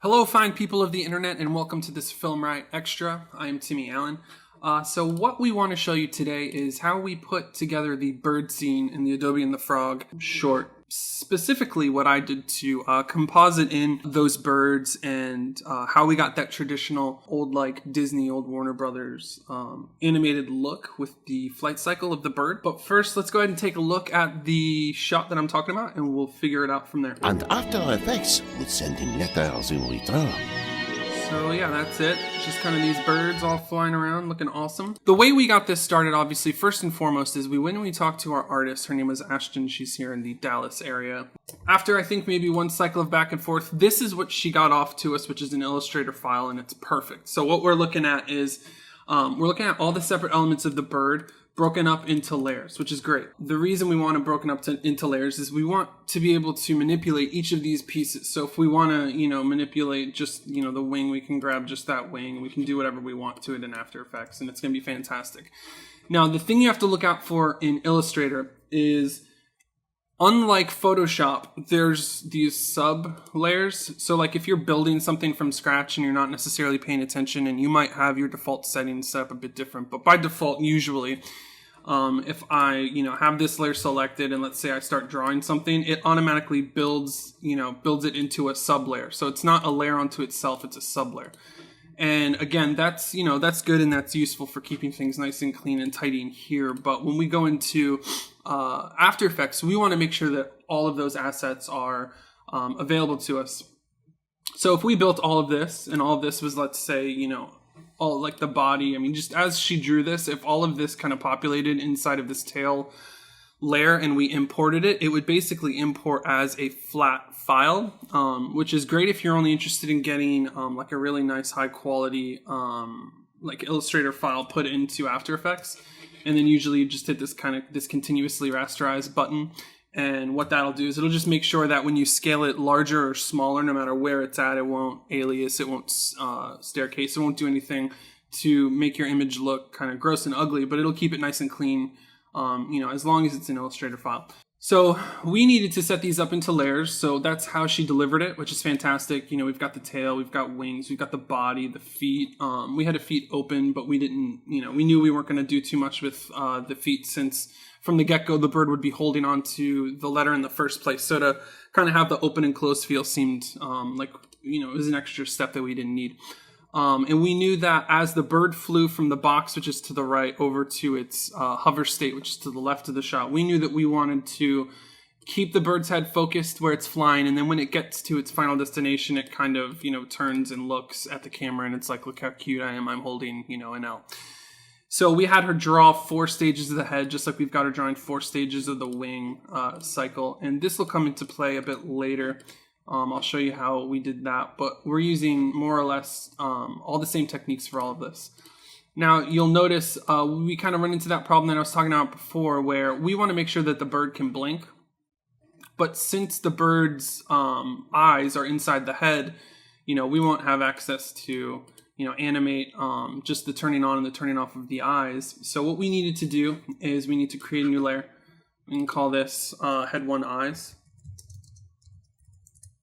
Hello, fine people of the internet, and welcome to this Film Riot Extra. I am Timmy Allen. So what we want to show you today is how we put together the bird scene in the Adobe and the Frog short. Specifically what I did to composite in those birds and how we got that traditional old Disney, old Warner Brothers animated look with the flight cycle of the bird. But first, let's go ahead and take a look at the shot that I'm talking about and we'll figure it out from there. And After Effects would send him letters in return. So yeah, that's it. Just kind of these birds all flying around looking awesome. The way we got this started, obviously, first and foremost, is we went and we talked to our artist. Her name was Ashton. She's here in the Dallas area. After I think maybe one cycle of back and forth, this is what she got off to us, which is an Illustrator file, and it's perfect. So what we're looking at is, we're looking at all the separate elements of the bird broken up into layers, which is great. The reason we want it broken up into layers is we want to be able to manipulate each of these pieces. So if we want to, manipulate just, the wing, we can grab just that wing. We can do whatever we want to it in After Effects, and it's going to be fantastic. Now, the thing you have to look out for in Illustrator is, unlike Photoshop, there's these sub layers. So like if you're building something from scratch and you're not necessarily paying attention, and you might have your default settings set up a bit different, but by default, usually, if I, have this layer selected and let's say I start drawing something, it automatically builds it into a sub layer. So it's not a layer onto itself, it's a sub layer. And again, that's good and that's useful for keeping things nice and clean and tidy in here. But when we go into After Effects, we want to make sure that all of those assets are available to us. So if we built all of this and all of this was, let's say, all like the body, just as she drew this, if all of this kind of populated inside of this tail layer and we imported it, it would basically import as a flat file, which is great if you're only interested in getting like a really nice high quality Illustrator file put into After Effects. And then usually you just hit this continuously rasterize button. And what that'll do is it'll just make sure that when you scale it larger or smaller, no matter where it's at, it won't alias, it won't staircase, it won't do anything to make your image look kind of gross and ugly, but it'll keep it nice and clean, as long as it's an Illustrator file. So we needed to set these up into layers, so that's how she delivered it, which is fantastic. We've got the tail, we've got wings, we've got the body, the feet. We had a feet open, but we didn't, we knew we weren't going to do too much with the feet since from the get-go the bird would be holding on to the letter in the first place. So to kind of have the open and closed feel seemed it was an extra step that we didn't need. And we knew that as the bird flew from the box, which is to the right, over to its hover state, which is to the left of the shot, we knew that we wanted to keep the bird's head focused where it's flying. And then when it gets to its final destination, it kind of, turns and looks at the camera and it's like, look how cute I am. I'm holding, an L. So we had her draw 4 stages of the head, just like we've got her drawing 4 stages of the wing cycle. And this will come into play a bit later. I'll show you how we did that, but we're using more or less all the same techniques for all of this. Now, you'll notice we kind of run into that problem that I was talking about before, where we want to make sure that the bird can blink. But since the bird's eyes are inside the head, we won't have access to, animate just the turning on and the turning off of the eyes. So what we needed to do is we need to create a new layer. We can call this Head 1 Eyes.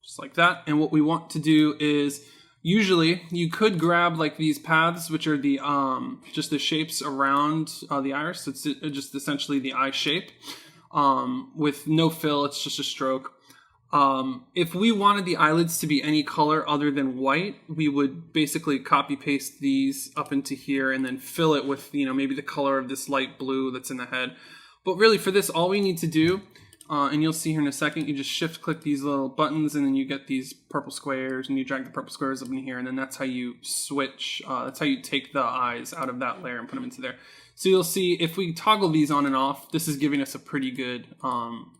Just like that. And what we want to do is, usually you could grab like these paths, which are the just the shapes around the iris. It's just essentially the eye shape with no fill. It's just a stroke. If we wanted the eyelids to be any color other than white, we would basically copy paste these up into here and then fill it with maybe the color of this light blue that's in the head. But really for this, all we need to do, and you'll see here in a second, you just shift click these little buttons and then you get these purple squares and you drag the purple squares up in here, and then that's how you switch, that's how you take the eyes out of that layer and put them into there. So you'll see if we toggle these on and off, this is giving us a pretty good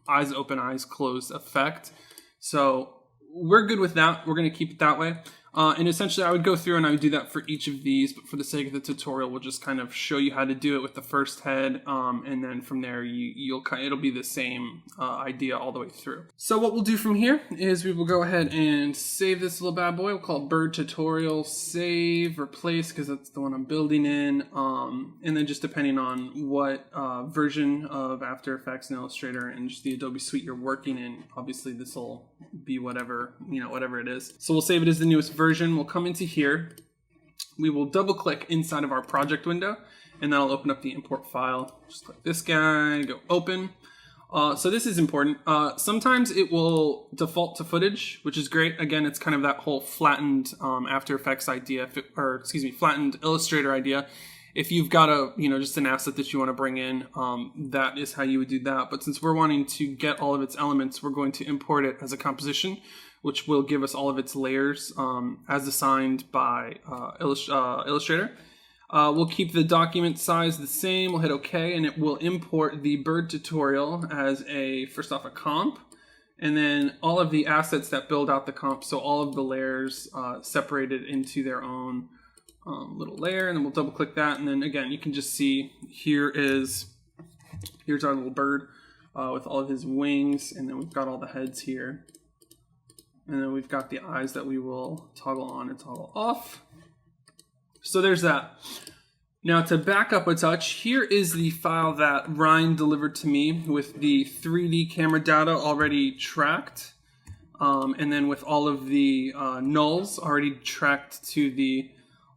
eyes open, eyes closed effect. So we're good with that. We're going to keep it that way. And essentially I would go through and I would do that for each of these, but for the sake of the tutorial, we'll just kind of show you how to do it with the first head. And then from there, it'll be the same idea all the way through. So what we'll do from here is we will go ahead and save this little bad boy. We'll call it bird tutorial, save, replace, because that's the one I'm building in. And then just depending on what version of After Effects and Illustrator and just the Adobe suite you're working in, obviously this will be whatever it is. So we'll save it as the newest version. We'll come into here. We will double click inside of our project window and that'll open up the import file. Just click this guy, go open. So this is important. Sometimes it will default to footage, which is great. Again, it's kind of that whole flattened After Effects idea, flattened Illustrator idea. If you've got just an asset that you want to bring in, that is how you would do that. But since we're wanting to get all of its elements, we're going to import it as a composition, which will give us all of its layers as assigned by Illustrator. We'll keep the document size the same. We'll hit OK, and it will import the bird tutorial as first off a comp, and then all of the assets that build out the comp. So all of the layers separated into their own little layer, and then we'll double click that, and then again you can just see here's our little bird with all of his wings, and then we've got all the heads here, and then we've got the eyes that we will toggle on and toggle off. So there's that. Now to back up a touch, here is the file that Ryan delivered to me with the 3D camera data already tracked, and then with all of the nulls already tracked to the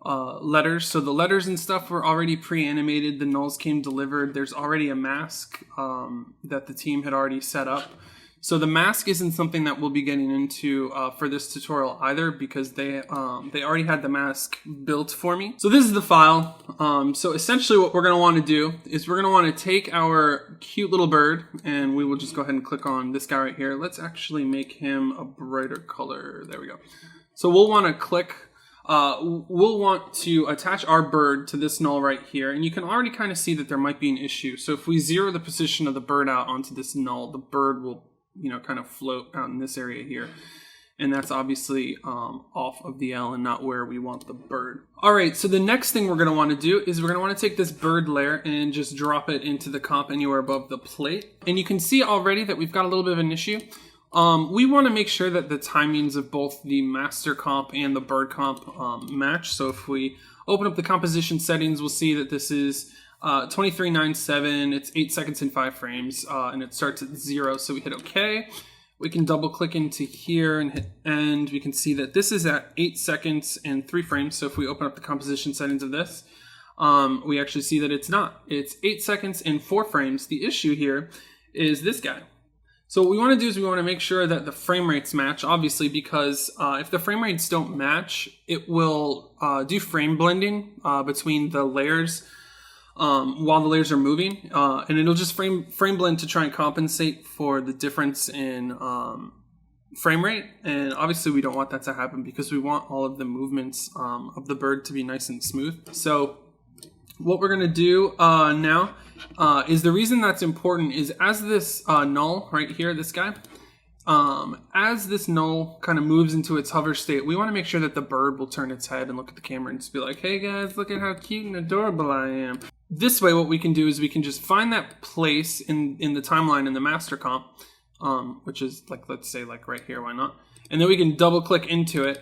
letters. So the letters and stuff were already pre-animated. The nulls came delivered. There's already a mask that the team had already set up. So the mask isn't something that we'll be getting into for this tutorial either, because they already had the mask built for me. So this is the file. So essentially what we're going to want to do is we're going to want to take our cute little bird, and we will just go ahead and click on this guy right here. Let's actually make him a brighter color. There we go. So we'll want to click. We'll want to attach our bird to this null right here, and you can already kind of see that there might be an issue. So if we zero the position of the bird out onto this null, the bird will kind of float out in this area here, and that's obviously off of the L and not where we want the bird. Alright, so the next thing we're going to want to do is we're going to want to take this bird layer and just drop it into the comp anywhere above the plate, and you can see already that we've got a little bit of an issue. We want to make sure that the timings of both the master comp and the bird comp match. So if we open up the composition settings, we'll see that this is 2397, it's 8 seconds and 5 frames, and it starts at 0. So we hit OK. We can double click into here and hit end. We can see that this is at 8 seconds and 3 frames. So if we open up the composition settings of this, we actually see that it's not. It's 8 seconds and 4 frames. The issue here is this guy. So what we want to do is we want to make sure that the frame rates match, obviously, because if the frame rates don't match, it will do frame blending between the layers while the layers are moving, and it'll just frame blend to try and compensate for the difference in frame rate. And obviously we don't want that to happen because we want all of the movements of the bird to be nice and smooth. So what we're going to do now is, the reason that's important is as this null right here, this guy, as this null kind of moves into its hover state, we want to make sure that the bird will turn its head and look at the camera and just be like, hey guys, look at how cute and adorable I am. This way what we can do is we can just find that place in the timeline in the master comp, which is like, let's say like right here, why not? And then we can double click into it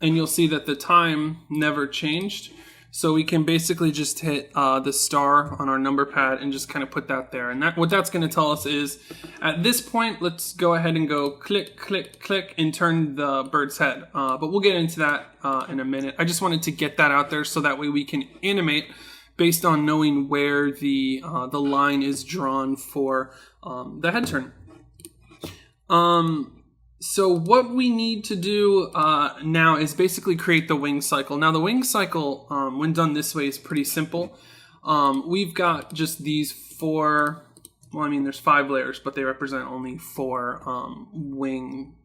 and you'll see that the time never changed. So we can basically just hit the star on our number pad and just kind of put that there. And what that's going to tell us is, at this point, let's go ahead and go click, click, click, and turn the bird's head. But we'll get into that in a minute. I just wanted to get that out there so that way we can animate based on knowing where the line is drawn for the head turn. So what we need to do now is basically create the wing cycle. Now the wing cycle, when done this way, is pretty simple. We've got just these 4, well, I mean there's 5 layers, but they represent only 4 wing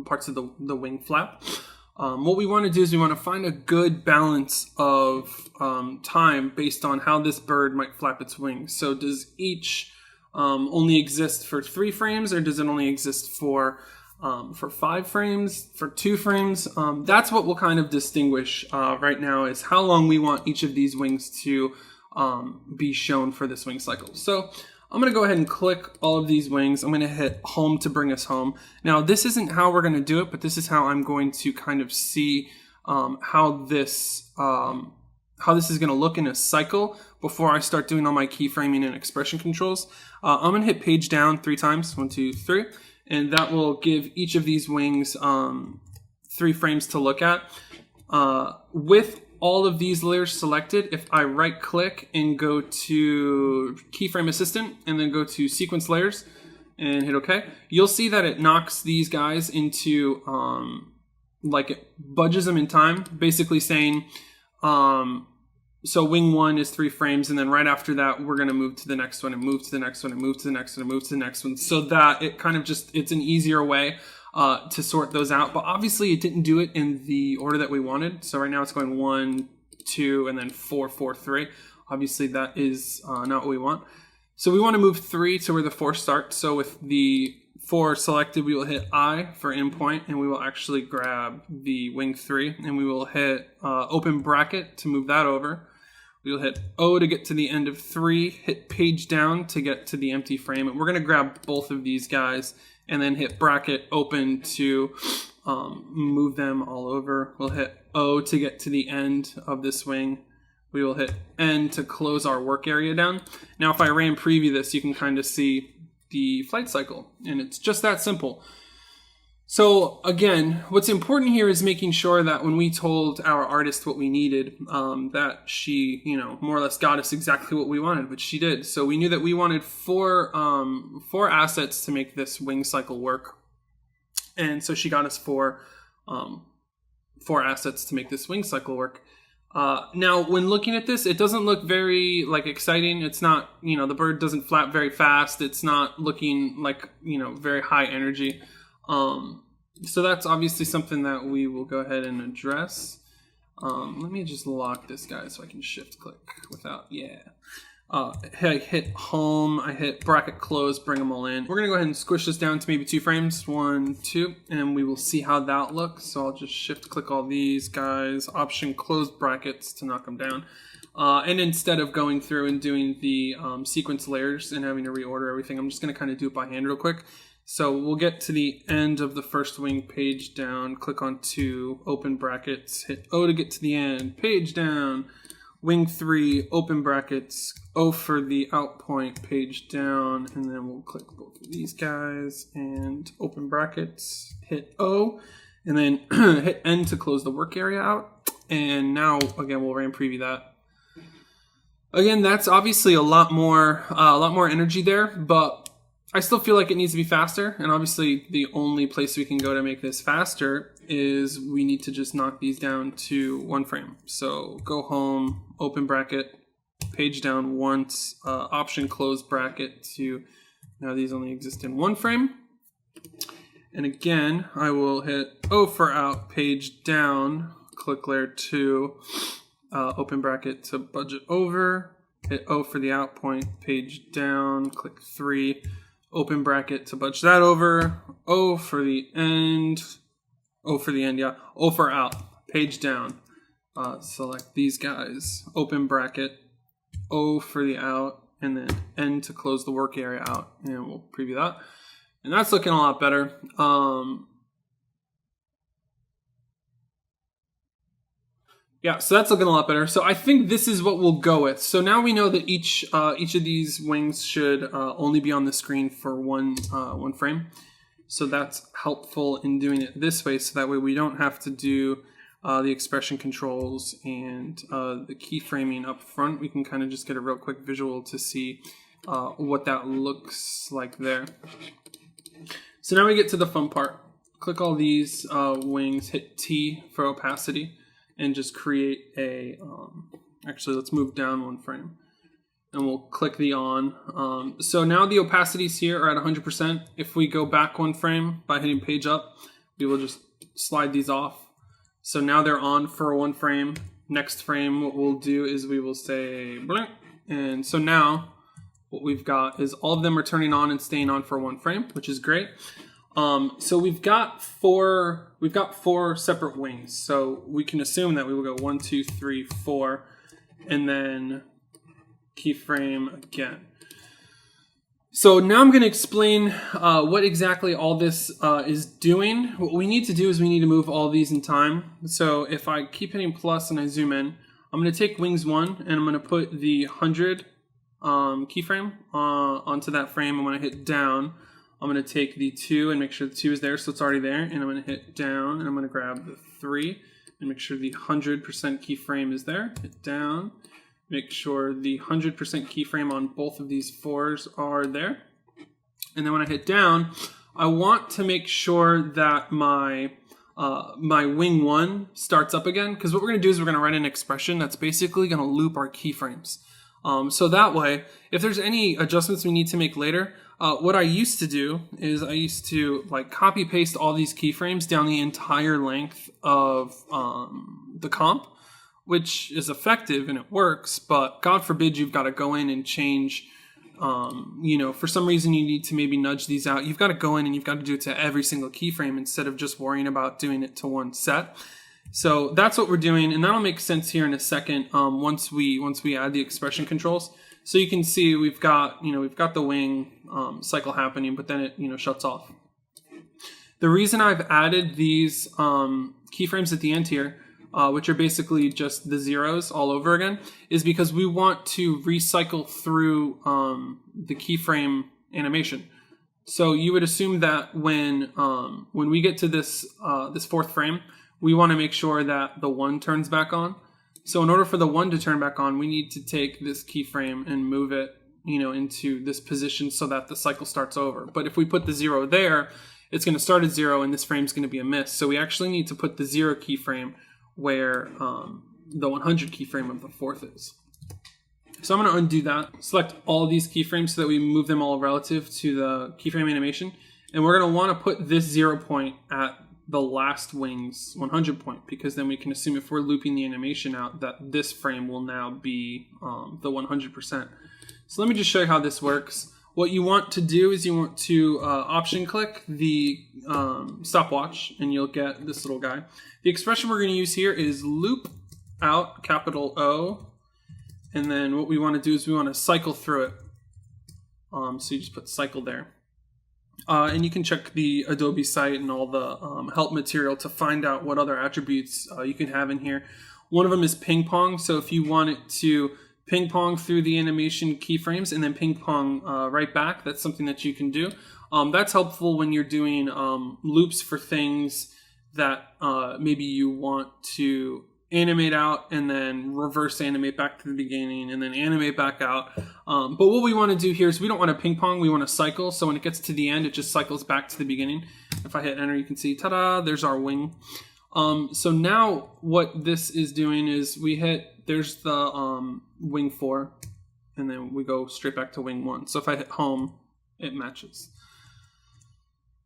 parts of the wing flap. What we want to do is we want to find a good balance of time based on how this bird might flap its wings. So does each only exist for 3 frames, or does it only exist for for 5 frames, for 2 frames. That's what will kind of distinguish right now is how long we want each of these wings to be shown for this wing cycle. So I'm going to go ahead and click all of these wings. I'm going to hit home to bring us home. Now this isn't how we're going to do it, but this is how I'm going to kind of see how this is going to look in a cycle before I start doing all my keyframing and expression controls. I'm going to hit page down 3 times, 1, 2, 3, and that will give each of these wings 3 frames to look at. With all of these layers selected, if I right click and go to Keyframe Assistant and then go to Sequence Layers and hit OK, you'll see that it knocks these guys into, like it budges them in time, basically saying, so wing 1 is 3 frames, and then right after that, we're going to move to the next one and move to the next one and move to the next one and move to the next one, so that it kind of just, it's an easier way to sort those out. But obviously it didn't do it in the order that we wanted. So right now it's going 1, 2, and then 4, 4, 3. Obviously that is not what we want. So we want to move 3 to where the 4 starts. So with the 4 selected, we will hit I for endpoint, and we will actually grab the wing 3, and we will hit open bracket to move that over. We will hit O to get to the end of 3, hit page down to get to the empty frame, and we're going to grab both of these guys and then hit bracket open to move them all over. We'll hit O to get to the end of this wing. We will hit N to close our work area down. Now if I ran preview this, you can kind of see the flight cycle, and it's just that simple. So again, what's important here is making sure that when we told our artist what we needed, that she, more or less got us exactly what we wanted, which she did. So we knew that we wanted 4 assets to make this wing cycle work, and so she got us 4 assets to make this wing cycle work. Now, when looking at this, it doesn't look very exciting. It's not, the bird doesn't flap very fast. It's not looking like, very high energy. So that's obviously something that we will go ahead and address. Let me just lock this guy so I can shift click without, I hit home, I hit bracket close, bring them all in. We're gonna go ahead and squish this down to maybe 2 frames, 1, 2, and we will see how that looks. So I'll just shift click all these guys, option close brackets to knock them down. And instead of going through and doing the sequence layers and having to reorder everything, I'm just gonna kind of do it by hand real quick. So we'll get to the end of the first wing, page down, click on 2, open brackets, hit O to get to the end, page down, wing 3, open brackets, O for the out point, page down, and then we'll click both of these guys and open brackets, hit O, and then hit N to close the work area out. And now, again, we'll ram preview that. Again, that's obviously a lot more energy there, but I still feel like it needs to be faster, and obviously the only place we can go to make this faster is we need to just knock these down to 1 frame. So go home, open bracket, page down once, option close bracket to, now these only exist in 1 frame. And again, I will hit O for out, page down, click layer 2, open bracket to budget over, hit O for the out point, page down, click 3, open bracket to budge that over, O for the end, O for the end, O for out, page down, select these guys, open bracket, O for the out, and then N to close the work area out, and we'll preview that. And that's looking a lot better. So that's looking a lot better. So I think this is what we'll go with. So now we know that each of these wings should only be on the screen for one frame. So that's helpful in doing it this way, so that way we don't have to do the expression controls and the keyframing up front. We can kind of just get a real quick visual to see what that looks like there. So now we get to the fun part. Click all these wings, hit T for opacity, and just create a, actually let's move down 1 frame. And we'll click the on. So now the opacities here are at 100%. If we go back 1 frame by hitting page up, we will just slide these off. So now they're on for 1 frame. Next frame, what we'll do is we will say blank. And so now what we've got is all of them are turning on and staying on for 1 frame, which is great. So we've got four separate wings. So we can assume that we will go 1, 2, 3, 4, and then keyframe again. So now I'm going to explain what exactly all this is doing. What we need to do is we need to move all these in time. So if I keep hitting plus and I zoom in, I'm going to take wings 1 and I'm going to put the 100 keyframe onto that frame. And when I hit down, I'm going to take the 2 and make sure the 2 is there, so it's already there. And I'm going to hit down and I'm going to grab the 3 and make sure the 100% keyframe is there. Hit down. Make sure the 100% keyframe on both of these 4s are there. And then when I hit down, I want to make sure that my wing 1 starts up again, because what we're going to do is we're going to write an expression that's basically going to loop our keyframes. So that way, if there's any adjustments we need to make later, what I used to do is I used to like copy paste all these keyframes down the entire length of the comp, which is effective and it works, but God forbid you've got to go in and change, for some reason you need to maybe nudge these out. You've got to go in and you've got to do it to every single keyframe instead of just worrying about doing it to one set. So that's what we're doing, and that'll make sense here in a second once we add the expression controls. So you can see we've got the wing cycle happening, but then it shuts off. The reason I've added these keyframes at the end here, which are basically just the zeros all over again, is because we want to recycle through the keyframe animation. So you would assume that when we get to this 4th frame, we want to make sure that the 1 turns back on. So in order for the 1 to turn back on, we need to take this keyframe and move it, into this position so that the cycle starts over. But if we put the 0 there, it's going to start at 0 and this frame's going to be a miss. So we actually need to put the 0 keyframe where the 100 keyframe of the 4th is. So I'm going to undo that, select all of these keyframes so that we move them all relative to the keyframe animation. And we're going to want to put this 0 point at the last wing's 100 point, because then we can assume if we're looping the animation out that this frame will now be the 100%. So let me just show you how this works. What you want to do is you want to option click the stopwatch and you'll get this little guy. The expression we're going to use here is loop out, capital O, and then what we want to do is we want to cycle through it. So you just put cycle there. And you can check the Adobe site and all the help material to find out what other attributes you can have in here. One of them is ping pong. So if you want it to ping pong through the animation keyframes and then ping pong right back, that's something that you can do. That's helpful when you're doing loops for things that maybe you want to animate out and then reverse animate back to the beginning and then animate back out. But what we want to do here is we don't want to ping pong, we want to cycle. So when it gets to the end, it just cycles back to the beginning. If I hit enter, you can see, ta-da, there's our wing. So now what this is doing is there's the wing 4, and then we go straight back to wing 1. So if I hit home, it matches.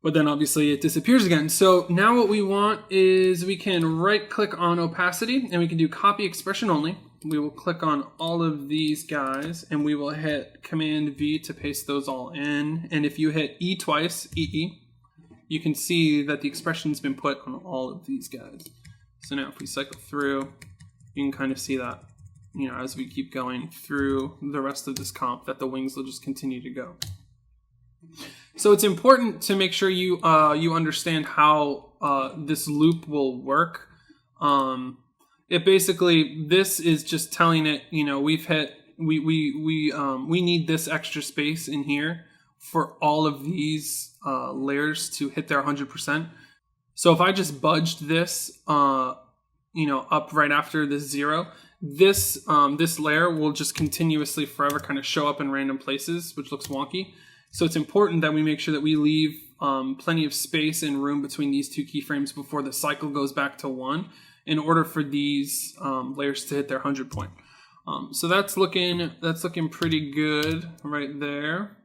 But then obviously it disappears again. So now what we want is we can right click on opacity and we can do copy expression only. We will click on all of these guys and we will hit Command V to paste those all in. And if you hit E twice, EE, you can see that the expression's been put on all of these guys. So now if we cycle through, you can kind of see that, as we keep going through the rest of this comp, that the wings will just continue to go. So it's important to make sure you understand how this loop will work. This is just telling it, we need this extra space in here for all of these layers to hit their 100%. So if I just budged this, up right after this 0, this layer will just continuously forever kind of show up in random places, which looks wonky. So it's important that we make sure that we leave plenty of space and room between these 2 keyframes before the cycle goes back to 1 in order for these layers to hit their 100 point. So that's looking pretty good right there.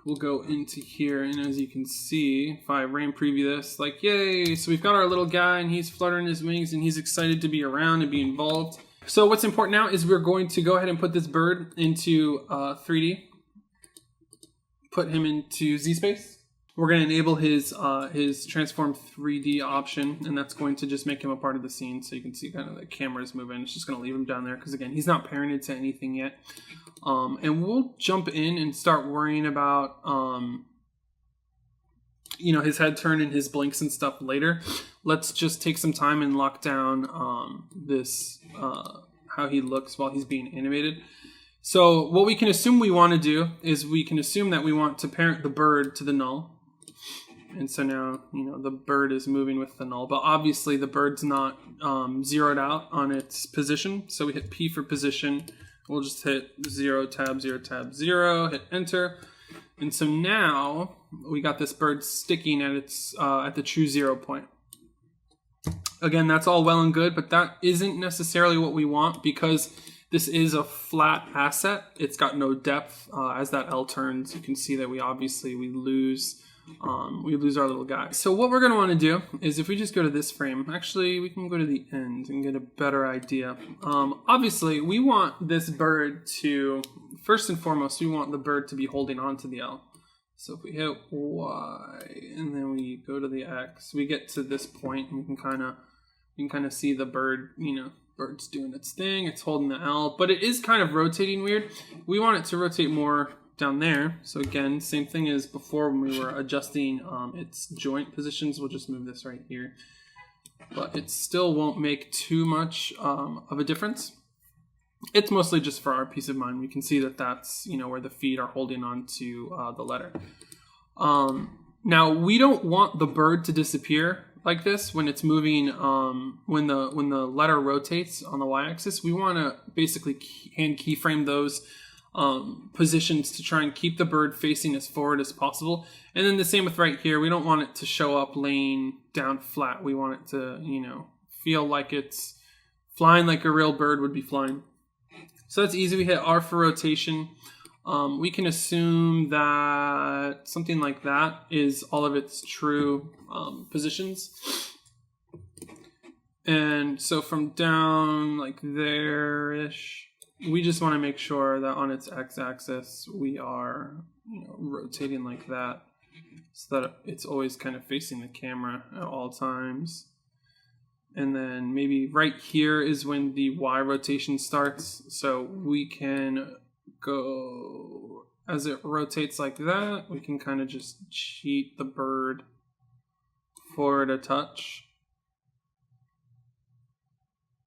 We'll go into here, and as you can see, if I rain preview this, like, yay! So we've got our little guy, and he's fluttering his wings, and he's excited to be around and be involved. So what's important now is we're going to go ahead and put this bird into 3D. Put him into Z-Space. We're going to enable his transform 3D option, and that's going to just make him a part of the scene. So you can see kind of the camera's moving. It's just going to leave him down there because, again, he's not parented to anything yet. And we'll jump in and start worrying about, you know, his head turn and his blinks and stuff later. Let's just take some time and lock down how he looks while he's being animated. So what we can assume we want to do is we can assume that we want to parent the bird to the null. And so now, you know, the bird is moving with the null, but obviously the bird's not zeroed out on its position. So we hit P for position. We'll just hit 0, tab, 0, tab, 0, hit enter. And so now we got this bird sticking at its at the true 0 point. Again, that's all well and good, but that isn't necessarily what we want because this is a flat asset. It's got no depth. As that L turns, you can see that we lose our little guy. So what we're going to want to do is if we just go to this frame, actually we can go to the end and get a better idea. Obviously we want this bird to, first and foremost, we want the bird to be holding on to the L. So if we hit Y and then we go to the X, we get to this point and we can kind of see the bird, you know, bird's doing its thing, it's holding the L, but it is kind of rotating weird. We want it to rotate more down there. So again, same thing as before when we were adjusting its joint positions. We'll just move this right here, but it still won't make too much of a difference. It's mostly just for our peace of mind. We can see that that's, you know, where the feet are holding on to the letter. Now we don't want the bird to disappear like this when it's moving. When the letter rotates on the y-axis, we want to basically hand keyframe those positions to try and keep the bird facing as forward as possible. And then the same with right here. We don't want it to show up laying down flat. We want it to, you know, feel like it's flying like a real bird would be flying. So that's easy. We hit R for rotation. We can assume that something like that is all of its true positions. And so from down like there-ish, we just want to make sure that on its x-axis we are, you know, rotating like that so that it's always kind of facing the camera at all times. And then maybe right here is when the Y rotation starts. So we can go, as it rotates like that, we can kind of just cheat the bird forward a touch.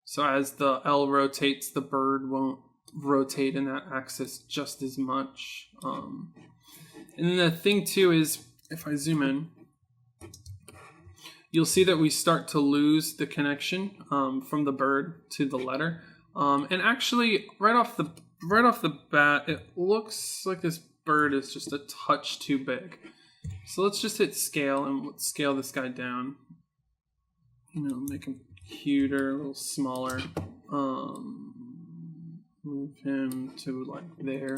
So as the L rotates, the bird won't rotate in that axis just as much. And then the thing too is, if I zoom in, you'll see that we start to lose the connection from the bird to the letter. And actually, right off the bat, it looks like this bird is just a touch too big. So let's just hit scale and let's scale this guy down. You know, make him cuter, a little smaller. Move him to like there.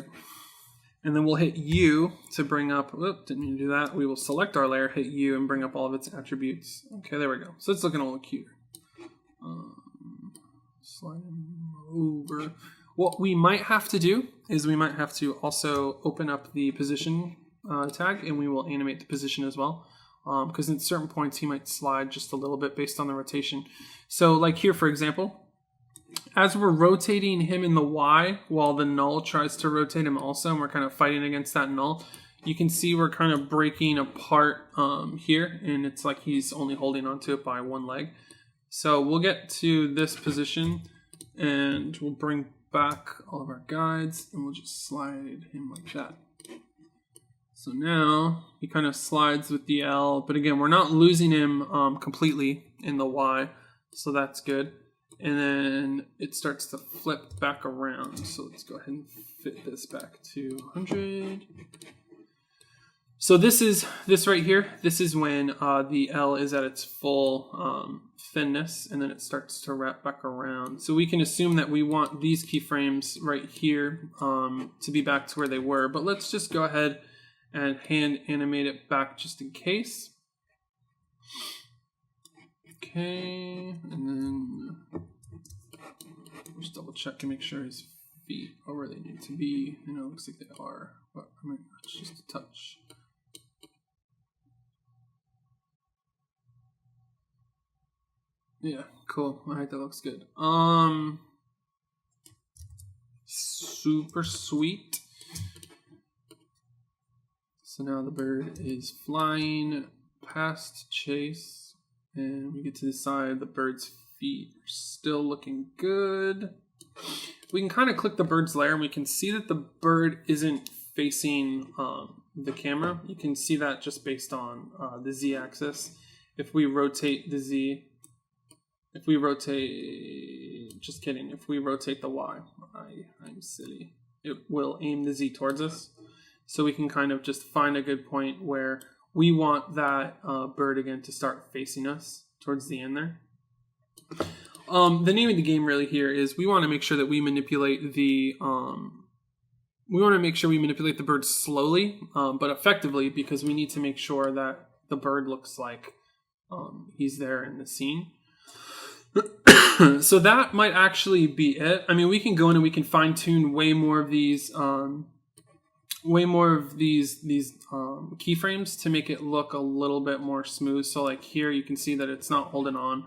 And then we'll hit U to bring up, didn't mean to do that. We will select our layer, hit U, and bring up all of its attributes. Okay, there we go. So it's looking a little cuter. Slide him over. What we might have to do is we might have to also open up the position tag, and we will animate the position as well. Because at certain points he might slide just a little bit based on the rotation. So like here, for example, as we're rotating him in the Y while the null tries to rotate him also, and we're kind of fighting against that null, you can see we're kind of breaking apart here, and it's like he's only holding onto it by one leg. So we'll get to this position, and we'll bring back all of our guides, and we'll just slide him like that. So now he kind of slides with the L, but again, we're not losing him completely in the Y, so that's good. And then it starts to flip back around. So let's go ahead and fit this back to 100. So this right here, this is when the L is at its full thinness, and then it starts to wrap back around. So we can assume that we want these keyframes right here to be back to where they were. But let's just go ahead and hand animate it back just in case. Okay, and then just double check and make sure his feet are where they need to be. You know, it looks like they are, but I might not, just a touch. Yeah, cool. All right, that looks good. Super sweet. So now the bird is flying past Chase, and we get to the side. The bird's feet are still looking good. We can kind of click the bird's layer, and we can see that the bird isn't facing the camera. You can see that just based on the z-axis. If we rotate the z, if we rotate, just kidding, if we rotate the y, I'm silly, it will aim the z towards us. So we can kind of just find a good point where we want that bird again to start facing us towards the end there. The name of the game really here is we want to make sure that we manipulate the bird slowly, but effectively, because we need to make sure that the bird looks like he's there in the scene. So that might actually be it. I mean, we can go in and we can fine tune way more of these keyframes to make it look a little bit more smooth. So like here, you can see that it's not holding on.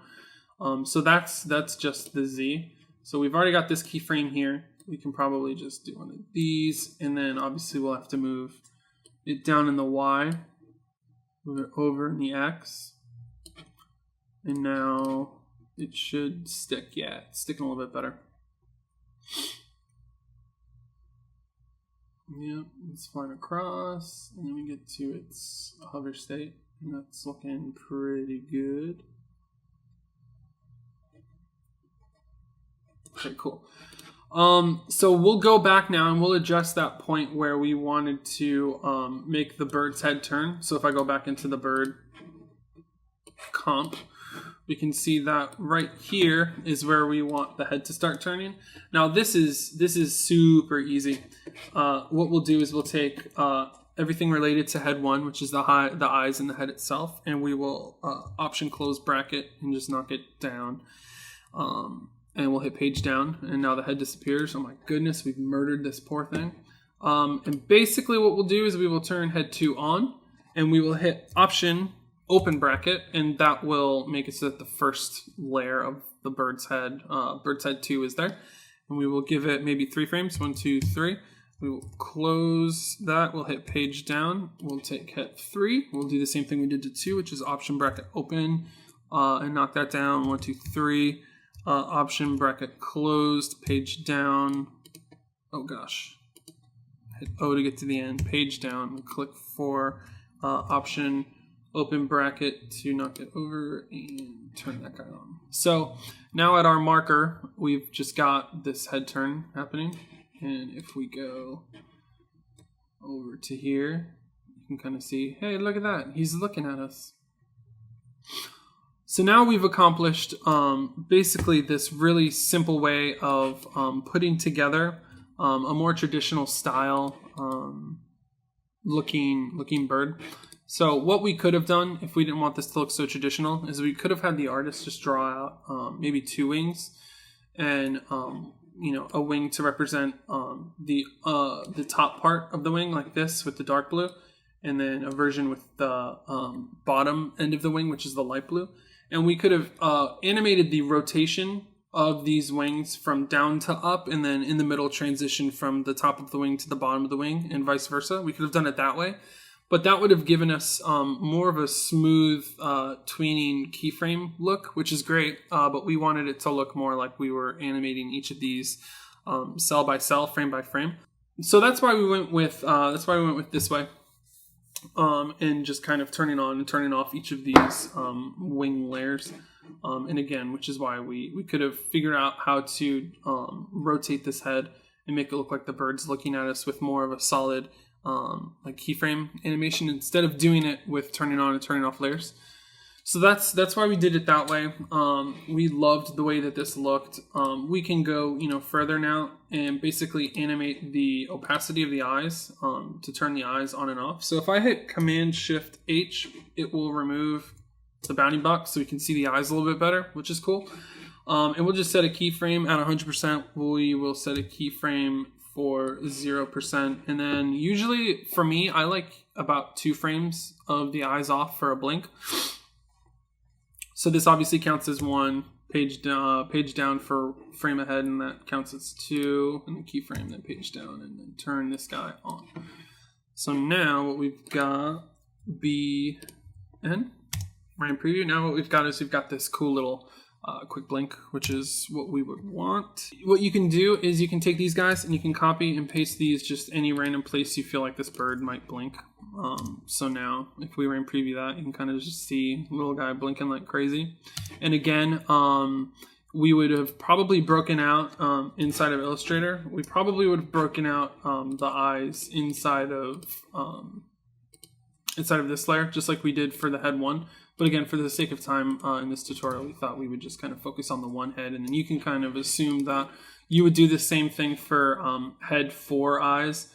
So that's just the Z. So we've already got this keyframe here. We can probably just do one of these, and then obviously we'll have to move it down in the Y, move it over in the X, and now it should stick. Yeah, it's sticking a little bit better. Yep, it's flying across, and then we get to its hover state, and that's looking pretty good. Okay, cool. So we'll go back now and we'll adjust that point where we wanted to make the bird's head turn. So if I go back into the bird comp, we can see that right here is where we want the head to start turning. Now this is super easy. What we'll do is we'll take everything related to head 1, which is the eyes and the head itself, and we will option close bracket and just knock it down. And we'll hit page down, and now the head disappears. Oh my goodness, we've murdered this poor thing. And basically what we'll do is we will turn head 2 on, and we will hit option open bracket, and that will make it so that the first layer of the bird's head 2 is there. And we will give it maybe 3 frames, 1, 2, 3. We will close that, we'll hit page down, we'll take head 3. We'll do the same thing we did to 2, which is option bracket open, and knock that down, 1, 2, 3. Option bracket closed, page down. Oh gosh. Hit O to get to the end, page down, click 4, option open bracket to knock it over and turn that guy on. So now at our marker, we've just got this head turn happening. And if we go over to here, you can kind of see, hey, look at that. He's looking at us. So now we've accomplished basically this really simple way of putting together a more traditional style looking bird. So what we could have done if we didn't want this to look so traditional is we could have had the artist just draw out maybe 2 wings and a wing to represent the top part of the wing like this with the dark blue, and then a version with the bottom end of the wing, which is the light blue. And we could have animated the rotation of these wings from down to up, and then in the middle transition from the top of the wing to the bottom of the wing, and vice versa. We could have done it that way. But that would have given us more of a smooth tweening keyframe look, which is great. But we wanted it to look more like we were animating each of these cell by cell, frame by frame. So that's why we went with this way. And just kind of turning on and turning off each of these wing layers. And again, which is why we could have figured out how to rotate this head and make it look like the bird's looking at us with more of a solid like keyframe animation instead of doing it with turning on and turning off layers. So that's why we did it that way. We loved the way that this looked. We can go further now and basically animate the opacity of the eyes to turn the eyes on and off. So if I hit Command Shift H, it will remove the bounding box so we can see the eyes a little bit better, which is cool. And we'll just set a keyframe at 100%. We will set a keyframe for 0%. And then usually for me, I like about 2 frames of the eyes off for a blink. So this obviously counts as 1, page down for frame ahead, and that counts as 2, and then keyframe, then page down, and then turn this guy on. So now what we've got, BN, right in preview. Now what we've got is we've got this cool little quick blink, which is what we would want. What you can do is you can take these guys and you can copy and paste these just any random place you feel like this bird might blink. So now if we were in preview that, you can kind of just see little guy blinking like crazy. And again, we would have probably broken out inside of Illustrator. We probably would have broken out the eyes inside of this layer, just like we did for the head one. But again, for the sake of time in this tutorial, we thought we would just kind of focus on the one head, and then you can kind of assume that you would do the same thing for head 4 eyes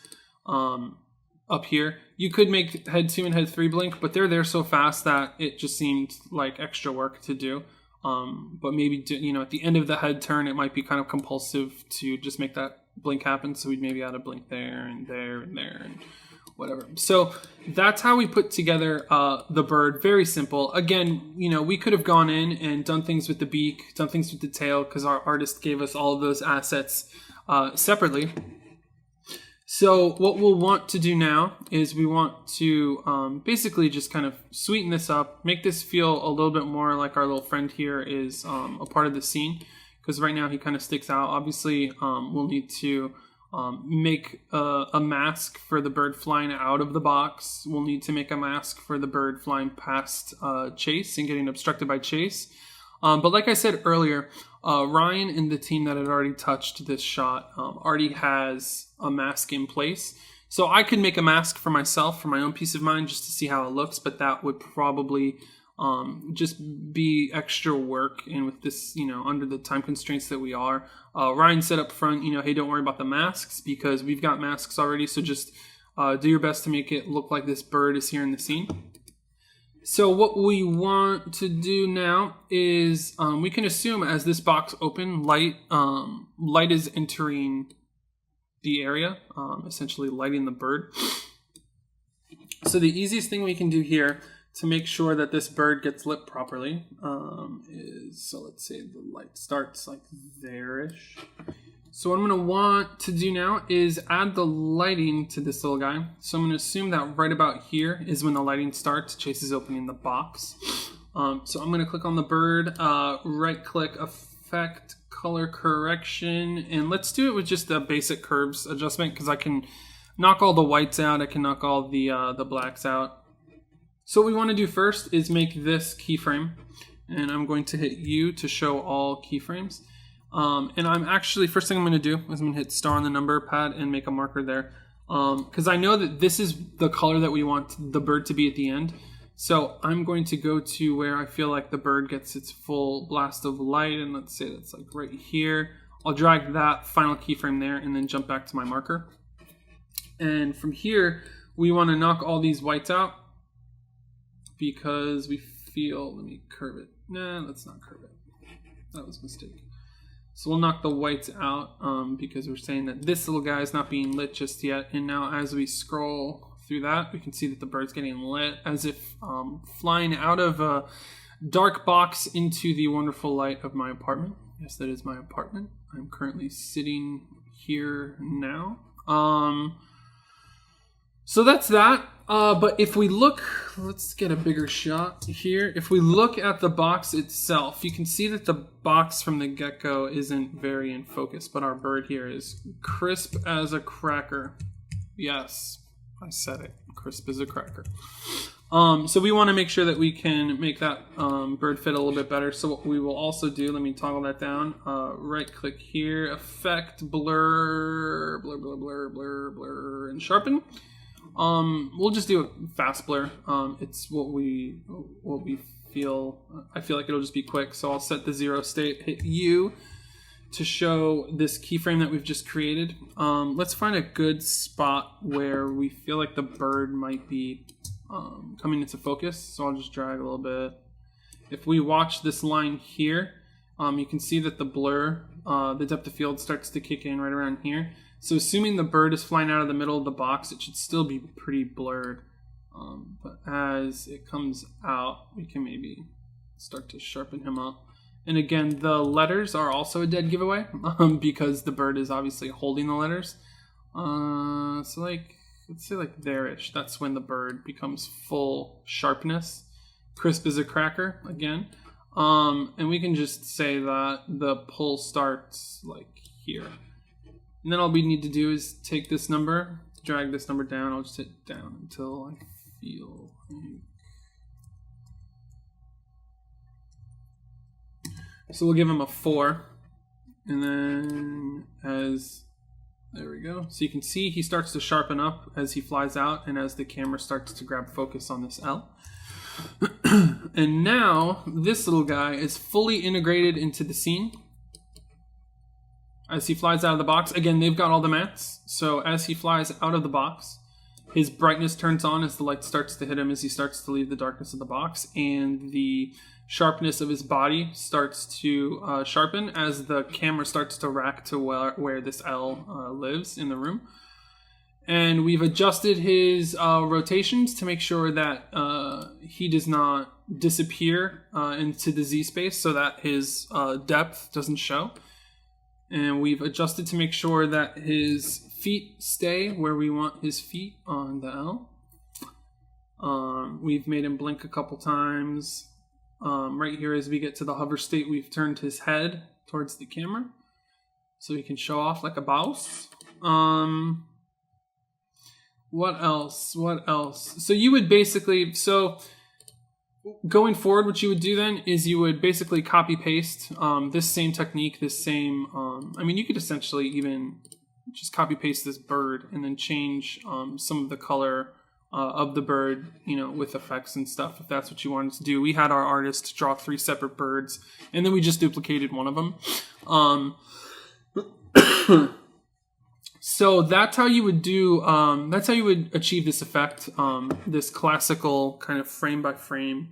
up here. You could make head 2 and head 3 blink, but they're there so fast that it just seemed like extra work to do. But maybe, at the end of the head turn, it might be kind of compulsive to just make that blink happen. So we'd maybe add a blink there and there and there and whatever. So that's how we put together the bird. Very simple. Again, we could have gone in and done things with the beak, done things with the tail, because our artist gave us all of those assets separately. So what we'll want to do now is we want to basically just kind of sweeten this up, make this feel a little bit more like our little friend here is a part of the scene, because right now he kind of sticks out. Obviously, we'll need to make a mask for the bird flying out of the box. We'll need to make a mask for the bird flying past Chase and getting obstructed by Chase. But like I said earlier, Ryan and the team that had already touched this shot already has a mask in place. So I could make a mask for myself, for my own peace of mind, just to see how it looks, but that would probably just be extra work. And with this, under the time constraints that we are, Ryan said up front, hey, don't worry about the masks because we've got masks already. So just do your best to make it look like this bird is here in the scene. So what we want to do now is we can assume as this box open, light is entering the area, essentially lighting the bird. So the easiest thing we can do here to make sure that this bird gets lit properly is, so let's say the light starts like there-ish. So what I'm going to want to do now is add the lighting to this little guy. So I'm going to assume that right about here is when the lighting starts. Chase is opening the box. So I'm going to click on the bird, right click, effect, color correction, and let's do it with just the basic curves adjustment because I can knock all the whites out. I can knock all the blacks out. So what we want to do first is make this keyframe, and I'm going to hit U to show all keyframes. And I'm actually, first thing I'm going to do is I'm going to hit star on the number pad and make a marker there. Because I know that this is the color that we want the bird to be at the end. So I'm going to go to where I feel like the bird gets its full blast of light. And let's say that's like right here. I'll drag that final keyframe there and then jump back to my marker. And from here, we want to knock all these whites out. Because we feel, let me curve it. Nah, let's not curve it. That was a mistake. So we'll knock the whites out because we're saying that this little guy is not being lit just yet. And now as we scroll through that, we can see that the bird's getting lit as if flying out of a dark box into the wonderful light of my apartment. Yes, that is my apartment. I'm currently sitting here now. So that's that. But if we look, let's get a bigger shot here. If we look at the box itself, you can see that the box from the get-go isn't very in focus, but our bird here is crisp as a cracker. Yes, I said it. Crisp as a cracker. So we want to make sure that we can make that bird fit a little bit better. So what we will also do, let me toggle that down. Right click here, effect, blur, blur, blur, blur, blur, blur, and sharpen. We'll just do a fast blur. It's what we feel. I feel like it'll just be quick. So I'll set the 0 state, hit U to show this keyframe that we've just created. Let's find a good spot where we feel like the bird might be coming into focus. So I'll just drag a little bit. If we watch this line here, you can see that the blur, the depth of field starts to kick in right around here. So assuming the bird is flying out of the middle of the box, it should still be pretty blurred. But as it comes out, we can maybe start to sharpen him up. And again, the letters are also a dead giveaway because the bird is obviously holding the letters. So like, let's say like there-ish. That's when the bird becomes full sharpness. Crisp as a cracker again. And we can just say that the pull starts like here. And then all we need to do is take this number, drag this number down. I'll just hit down until I feel like... So we'll give him a 4. And then there we go. So you can see he starts to sharpen up as he flies out and as the camera starts to grab focus on this L. And now this little guy is fully integrated into the scene. As he flies out of the box, again, they've got all the mats. So as he flies out of the box, his brightness turns on as the light starts to hit him as he starts to leave the darkness of the box. And the sharpness of his body starts to sharpen as the camera starts to rack to where this L lives in the room. And we've adjusted his rotations to make sure that he does not disappear into the Z space so that his depth doesn't show. And we've adjusted to make sure that his feet stay where we want his feet on the L. We've made him blink a couple times. Right here as we get to the hover state, we've turned his head towards the camera so he can show off like a boss. What else? So you would basically, going forward, what you would do then is you would basically copy paste this same technique, you could essentially even just copy paste this bird and then change some of the color of the bird, with effects and stuff, if that's what you wanted to do. We had our artist draw 3 separate birds, and then we just duplicated one of them. So that's how you would do, that's how you would achieve this effect, this classical kind of frame by frame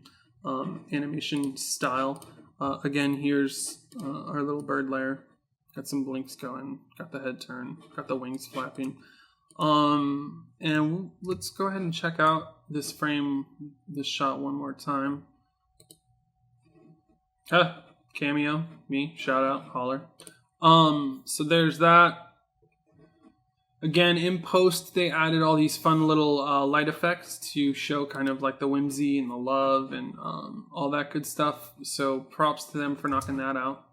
animation style. Again, here's our little bird layer. Got some blinks going, got the head turn, got the wings flapping. And let's go ahead and check out this shot one more time. Cameo, me, shout out, holler. So there's that. Again, in post, they added all these fun little light effects to show kind of like the whimsy and the love and all that good stuff. So props to them for knocking that out.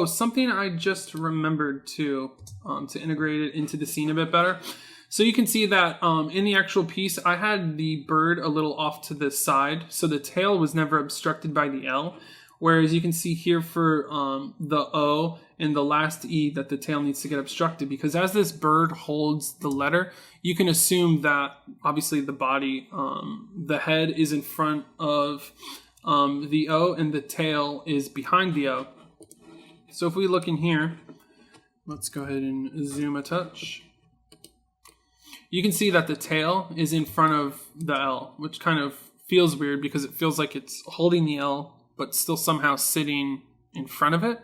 Something I just remembered too, to integrate it into the scene a bit better. So you can see that in the actual piece, I had the bird a little off to the side, so the tail was never obstructed by the L. Whereas you can see here for the O and the last E that the tail needs to get obstructed, because as this bird holds the letter, you can assume that obviously the body, the head is in front of the O and the tail is behind the O. So if we look in here, let's go ahead and zoom a touch. You can see that the tail is in front of the L, which kind of feels weird because it feels like it's holding the L but still somehow sitting in front of it.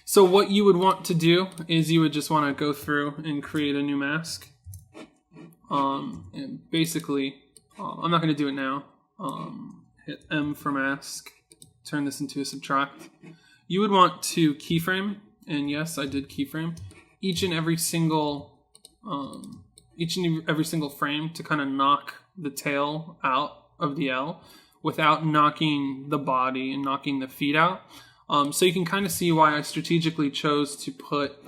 So what you would want to do is you would just want to go through and create a new mask. And basically, I'm not going to do it now. Hit M for mask, turn this into a subtract. You would want to keyframe, and yes, I did keyframe, each and every single frame to kind of knock the tail out of the L without knocking the body and knocking the feet out. So you can kind of see why I strategically chose to put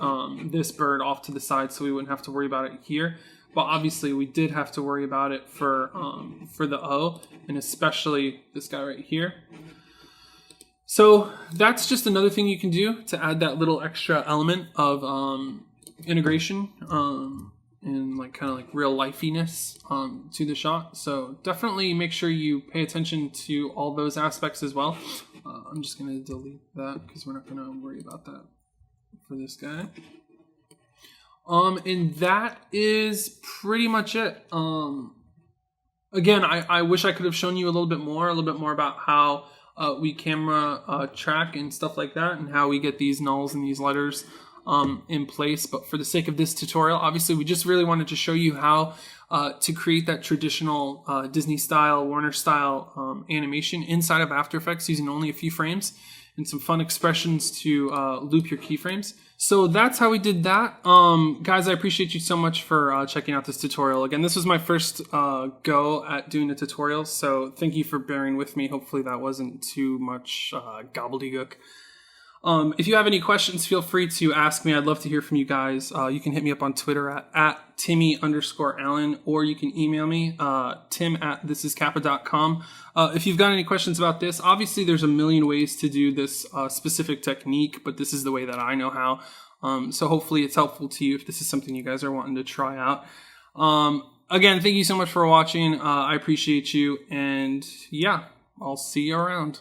this bird off to the side so we wouldn't have to worry about it here. But obviously we did have to worry about it for the O, and especially this guy right here. So that's just another thing you can do to add that little extra element of integration and like kind of like real lifiness to the shot. So definitely make sure you pay attention to all those aspects as well. I'm just going to delete that because we're not going to worry about that for this guy. And that is pretty much it. Again, I wish I could have shown you a little bit more about how we camera track and stuff like that, and how we get these nulls and these letters in place. But for the sake of this tutorial, obviously we just really wanted to show you how to create that traditional Disney style, Warner style animation inside of After Effects using only a few frames and some fun expressions to loop your keyframes. So that's how we did that. Guys, I appreciate you so much for checking out this tutorial. Again, this was my first go at doing a tutorial, so thank you for bearing with me. Hopefully that wasn't too much gobbledygook. If you have any questions, feel free to ask me. I'd love to hear from you guys. You can hit me up on Twitter at Timmy_Allen, or you can email me, tim@thisiskappa.com. If you've got any questions about this, obviously there's a million ways to do this specific technique, but this is the way that I know how. So hopefully it's helpful to you if this is something you guys are wanting to try out. Again, thank you so much for watching. I appreciate you, and yeah, I'll see you around.